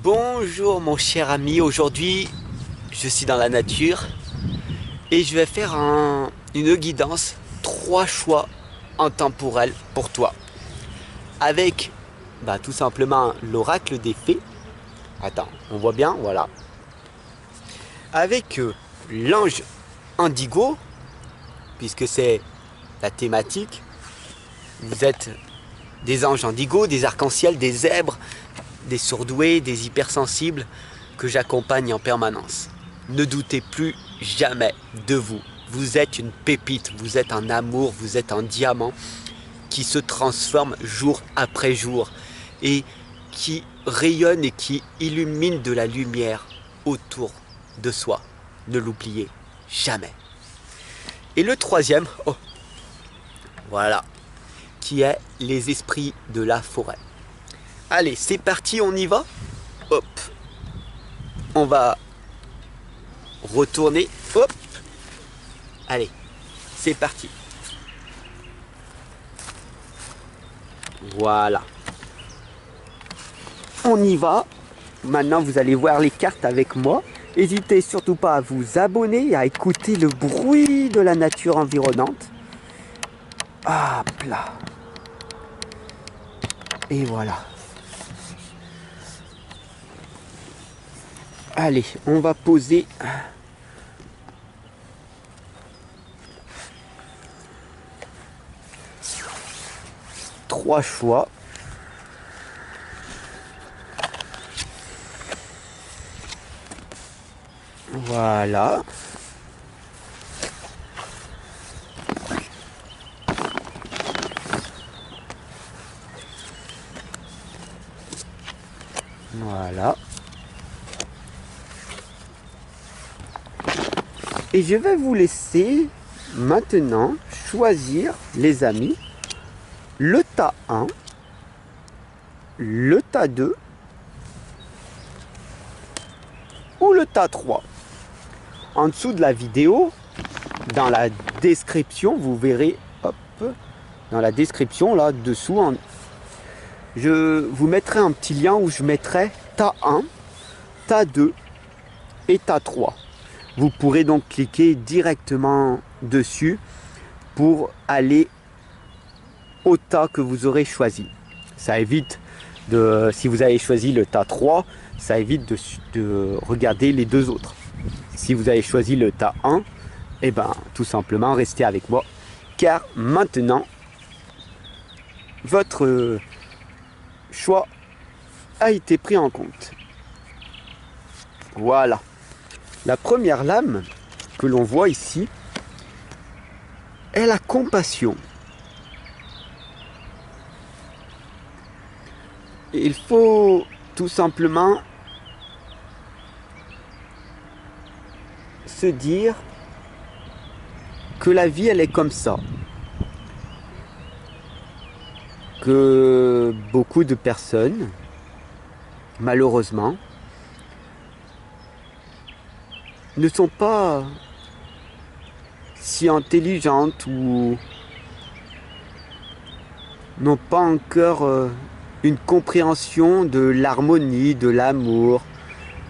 Bonjour mon cher ami, aujourd'hui je suis dans la nature et je vais faire une guidance, 3 choix intemporels pour toi. Avec tout simplement l'oracle des fées. Attends, on voit bien, voilà. Avec l'ange indigo, puisque c'est la thématique. Vous êtes des anges indigo, des arcs-en-ciel, des zèbres, des surdoués, des hypersensibles que j'accompagne en permanence. Ne doutez plus jamais de vous. Vous êtes une pépite, vous êtes un amour, vous êtes un diamant qui se transforme jour après jour et qui rayonne et qui illumine de la lumière autour de soi. Ne l'oubliez jamais. Et le troisième, voilà, qui est les esprits de la forêt. Allez, c'est parti, on y va. Hop. On va retourner. Hop. Allez, c'est parti. Voilà. On y va. Maintenant, vous allez voir les cartes avec moi. N'hésitez surtout pas à vous abonner et à écouter le bruit de la nature environnante. Hop là. Et voilà. Allez, on va poser 3 choix. Voilà. Voilà. Et je vais vous laisser maintenant choisir, les amis, le tas 1, le tas 2 ou le tas 3. En dessous de la vidéo, dans la description, vous verrez, hop, dans la description, là, dessous, je vous mettrai un petit lien où je mettrai tas 1, tas 2 et tas 3. Vous pourrez donc cliquer directement dessus pour aller au tas que vous aurez choisi. Ça évite si vous avez choisi le tas 3, ça évite de regarder les deux autres. Si vous avez choisi le tas 1, et tout simplement restez avec moi, car maintenant votre choix a été pris en compte. Voilà. La première lame que l'on voit ici est la compassion. Il faut tout simplement se dire que la vie, elle est comme ça. Que beaucoup de personnes, malheureusement, ne sont pas si intelligentes ou n'ont pas encore une compréhension de l'harmonie, de l'amour,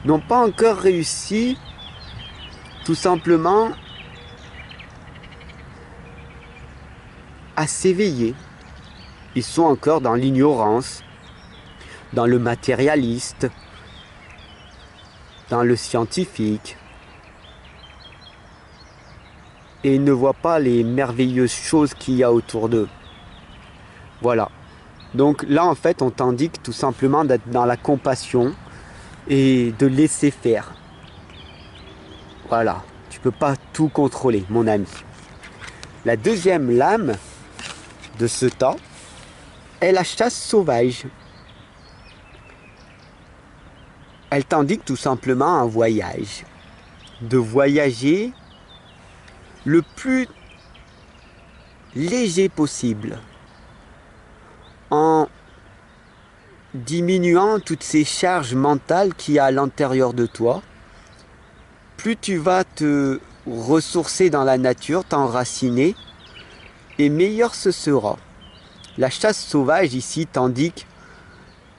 n'ont pas encore réussi tout simplement à s'éveiller. Ils sont encore dans l'ignorance, dans le matérialiste, dans le scientifique, et ils ne voient pas les merveilleuses choses qu'il y a autour d'eux. Voilà. Donc là, en fait, on t'indique tout simplement d'être dans la compassion et de laisser faire. Voilà. Tu ne peux pas tout contrôler, mon ami. La deuxième lame de ce tas est la chasse sauvage. Elle t'indique tout simplement un voyage. De voyager le plus léger possible, en diminuant toutes ces charges mentales qu'il y a à l'intérieur de toi. Plus tu vas te ressourcer dans la nature, t'enraciner, et meilleur ce sera. La chasse sauvage ici t'indique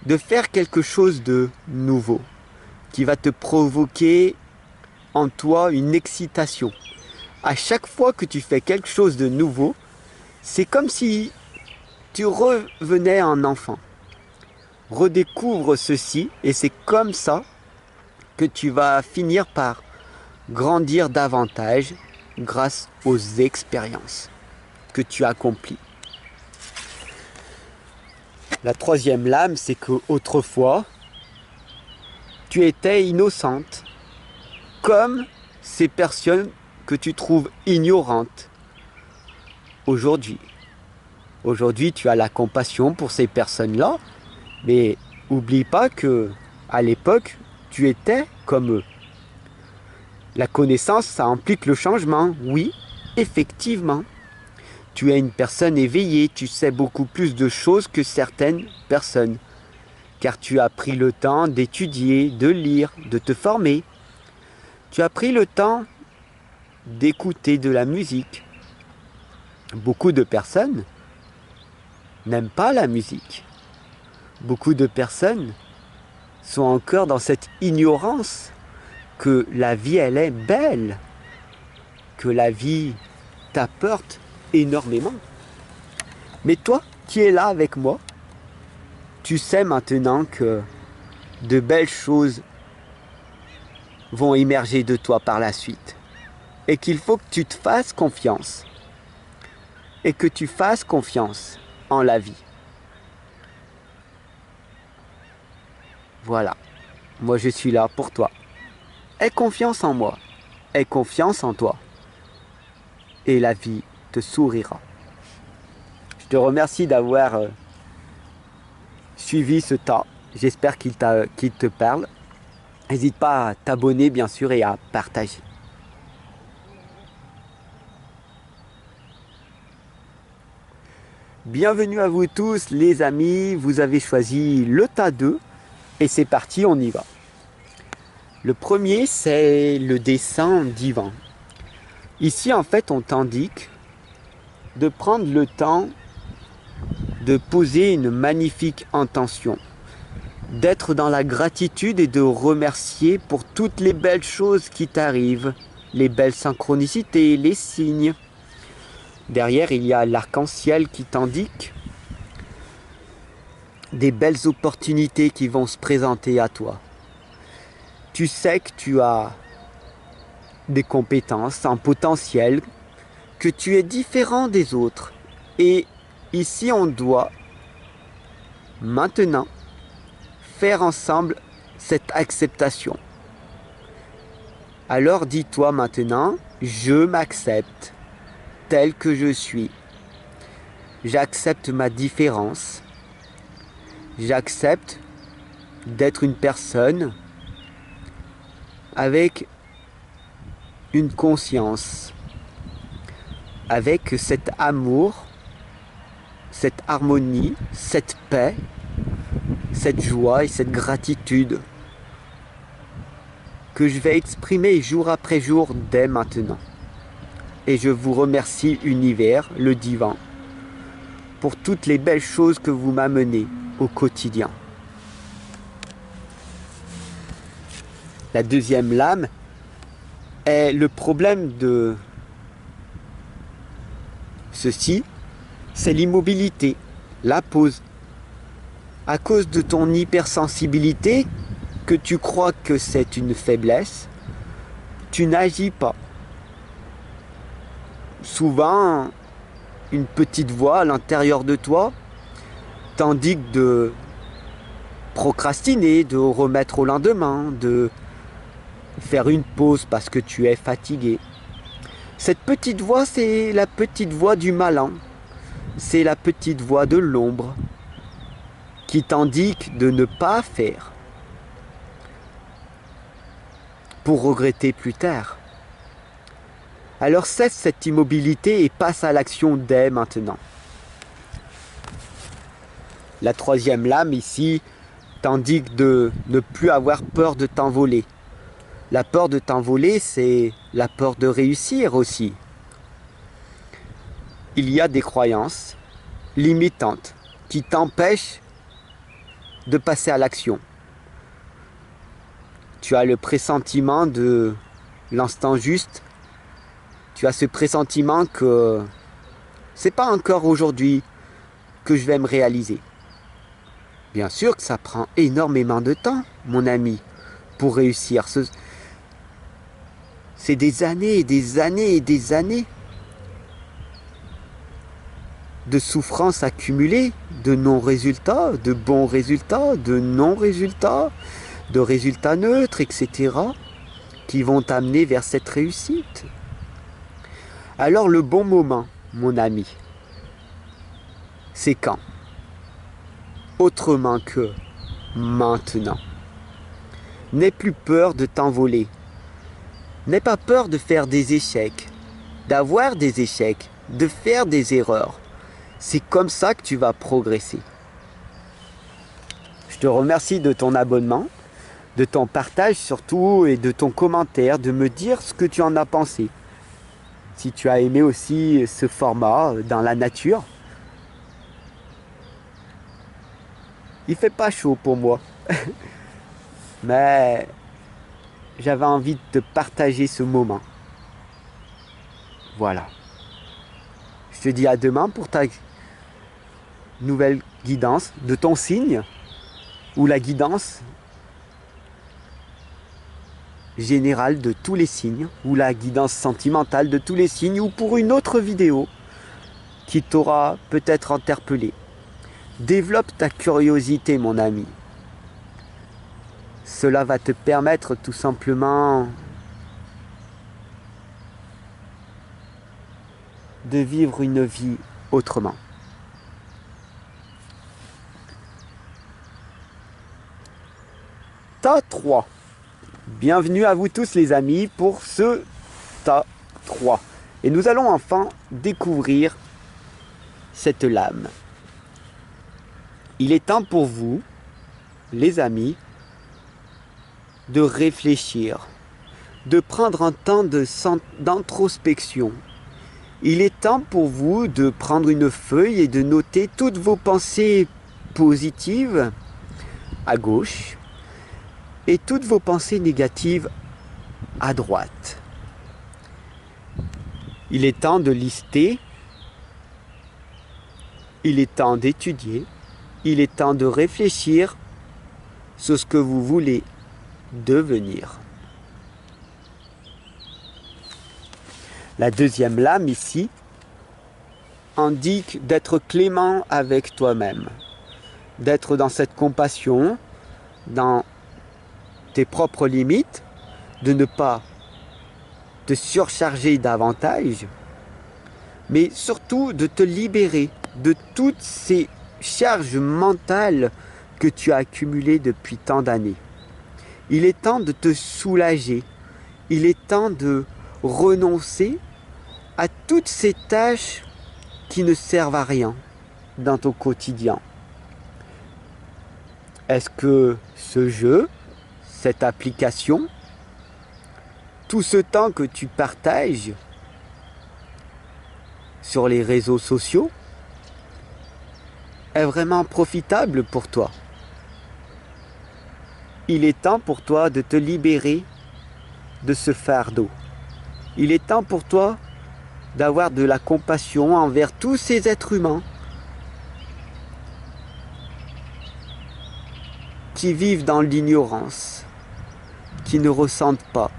de faire quelque chose de nouveau, qui va te provoquer en toi une excitation. À chaque fois que tu fais quelque chose de nouveau, c'est comme si tu revenais un enfant. Redécouvre ceci et c'est comme ça que tu vas finir par grandir davantage grâce aux expériences que tu accomplis. La troisième lame, c'est que autrefois, tu étais innocente, comme ces personnes que tu trouves ignorantes aujourd'hui. Aujourd'hui, tu as la compassion pour ces personnes-là, mais oublie pas que à l'époque, tu étais comme eux. La connaissance, ça implique le changement. Oui, effectivement. Tu es une personne éveillée, tu sais beaucoup plus de choses que certaines personnes, car tu as pris le temps d'étudier, de lire, de te former. Tu as pris le temps d'écouter de la musique. Beaucoup de personnes n'aiment pas la musique. Beaucoup de personnes sont encore dans cette ignorance que la vie, elle est belle, que la vie t'apporte énormément. Mais toi, qui es là avec moi, tu sais maintenant que de belles choses vont émerger de toi par la suite. Et qu'il faut que tu te fasses confiance. Et que tu fasses confiance en la vie. Voilà. Moi, je suis là pour toi. Aie confiance en moi. Aie confiance en toi. Et la vie te sourira. Je te remercie d'avoir suivi ce tas. J'espère qu'il te parle. N'hésite pas à t'abonner, bien sûr, et à partager. Bienvenue à vous tous, les amis. Vous avez choisi le tas 2. Et c'est parti, on y va. Le premier, c'est le dessin d'Ivan. Ici, en fait, on t'indique de prendre le temps de poser une magnifique intention, d'être dans la gratitude et de remercier pour toutes les belles choses qui t'arrivent, les belles synchronicités, les signes. Derrière, il y a l'arc-en-ciel qui t'indique des belles opportunités qui vont se présenter à toi. Tu sais que tu as des compétences, un potentiel, que tu es différent des autres. Et ici, on doit maintenant faire ensemble cette acceptation. Alors dis-toi maintenant, je m'accepte tel que je suis. J'accepte ma différence. J'accepte d'être une personne avec une conscience, avec cet amour, cette harmonie, cette paix, cette joie et cette gratitude que je vais exprimer jour après jour dès maintenant. Et je vous remercie, univers, le divin, pour toutes les belles choses que vous m'amenez au quotidien. La deuxième lame est le problème de ceci, c'est l'immobilité, la pause. À cause de ton hypersensibilité, que tu crois que c'est une faiblesse, tu n'agis pas. Souvent, une petite voix à l'intérieur de toi t'indique de procrastiner, de remettre au lendemain, de faire une pause parce que tu es fatigué. Cette petite voix, c'est la petite voix du malin. C'est la petite voix de l'ombre qui t'indique de ne pas faire pour regretter plus tard. Alors cesse cette immobilité et passe à l'action dès maintenant. La troisième lame ici t'indique de ne plus avoir peur de t'envoler. La peur de t'envoler, c'est la peur de réussir aussi. Il y a des croyances limitantes qui t'empêchent de passer à l'action. Tu as le pressentiment de l'instant juste. Tu as ce pressentiment que c'est pas encore aujourd'hui que je vais me réaliser. Bien sûr que ça prend énormément de temps, mon ami, pour réussir. C'est des années et des années et des années de souffrance accumulée, de non-résultats, de bons résultats, de non-résultats, de résultats neutres, etc., qui vont t'amener vers cette réussite. Alors le bon moment, mon ami, c'est quand? Autrement que maintenant. N'aie plus peur de t'envoler. N'aie pas peur de faire des échecs, d'avoir des échecs, de faire des erreurs. C'est comme ça que tu vas progresser. Je te remercie de ton abonnement, de ton partage surtout et de ton commentaire, de me dire ce que tu en as pensé. Si tu as aimé aussi ce format dans la nature, il fait pas chaud pour moi. Mais j'avais envie de te partager ce moment. Voilà. Je te dis à demain pour ta nouvelle guidance de ton signe ou la guidance générale de tous les signes ou la guidance sentimentale de tous les signes ou pour une autre vidéo qui t'aura peut-être interpellé. Développe ta curiosité, mon ami. Cela va te permettre tout simplement de vivre une vie autrement. Tas 3. Bienvenue à vous tous les amis pour ce tas 3. Et nous allons enfin découvrir cette lame. Il est temps pour vous, les amis, de réfléchir, de prendre un temps d'introspection. Il est temps pour vous de prendre une feuille et de noter toutes vos pensées positives à gauche et toutes vos pensées négatives à droite. Il est temps de lister, il est temps d'étudier, il est temps de réfléchir sur ce que vous voulez devenir. La deuxième lame ici indique d'être clément avec toi-même, d'être dans cette compassion, dans tes propres limites, de ne pas te surcharger davantage, mais surtout de te libérer de toutes ces charges mentales que tu as accumulées depuis tant d'années. Il est temps de te soulager, il est temps de renoncer à toutes ces tâches qui ne servent à rien dans ton quotidien. Est-ce que ce jeu, cette application, tout ce temps que tu partages sur les réseaux sociaux est vraiment profitable pour toi? Il est temps pour toi de te libérer de ce fardeau. Il est temps pour toi d'avoir de la compassion envers tous ces êtres humains qui vivent dans l'ignorance, qui ne ressentent pas,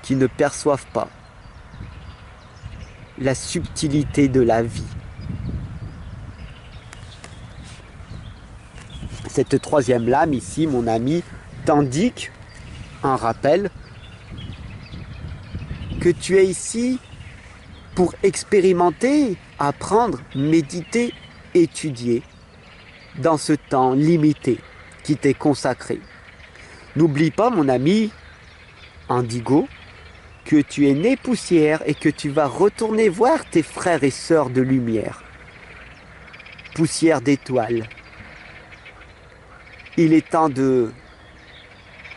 qui ne perçoivent pas la subtilité de la vie. Cette troisième lame ici, mon ami, t'indique un rappel que tu es ici pour expérimenter, apprendre, méditer, étudier dans ce temps limité qui t'est consacré. N'oublie pas, mon ami Indigo, que tu es né poussière et que tu vas retourner voir tes frères et sœurs de lumière. Poussière d'étoiles. Il est temps de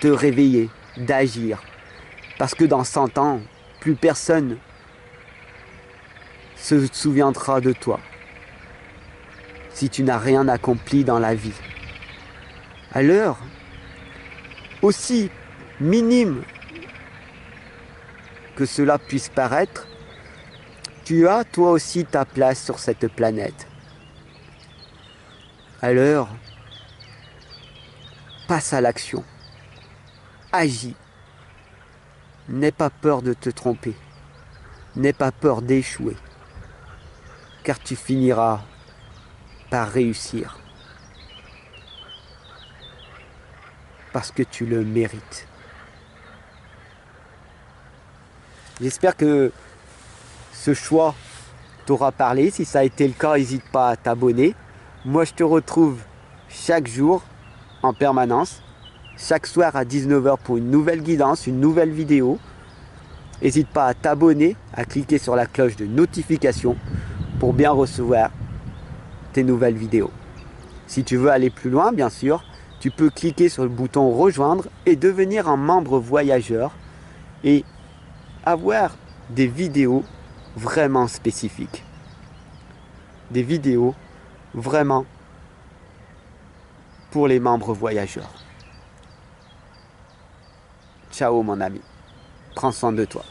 te réveiller, d'agir. Parce que dans 100 ans, plus personne se souviendra de toi si tu n'as rien accompli dans la vie. À l'heure aussi minime que cela puisse paraître, tu as toi aussi ta place sur cette planète. Alors, passe à l'action. Agis. N'aie pas peur de te tromper. N'aie pas peur d'échouer. Car tu finiras par réussir. Parce que tu le mérites. J'espère que ce choix t'aura parlé. Si ça a été le cas, n'hésite pas à t'abonner. Moi, je te retrouve chaque jour en permanence, chaque soir à 19 h pour une nouvelle guidance, une nouvelle vidéo. N'hésite pas à t'abonner, à cliquer sur la cloche de notification pour bien recevoir tes nouvelles vidéos. Si tu veux aller plus loin, bien sûr, tu peux cliquer sur le bouton rejoindre et devenir un membre voyageur et avoir des vidéos vraiment spécifiques. Des vidéos vraiment pour les membres voyageurs. Ciao mon ami, prends soin de toi.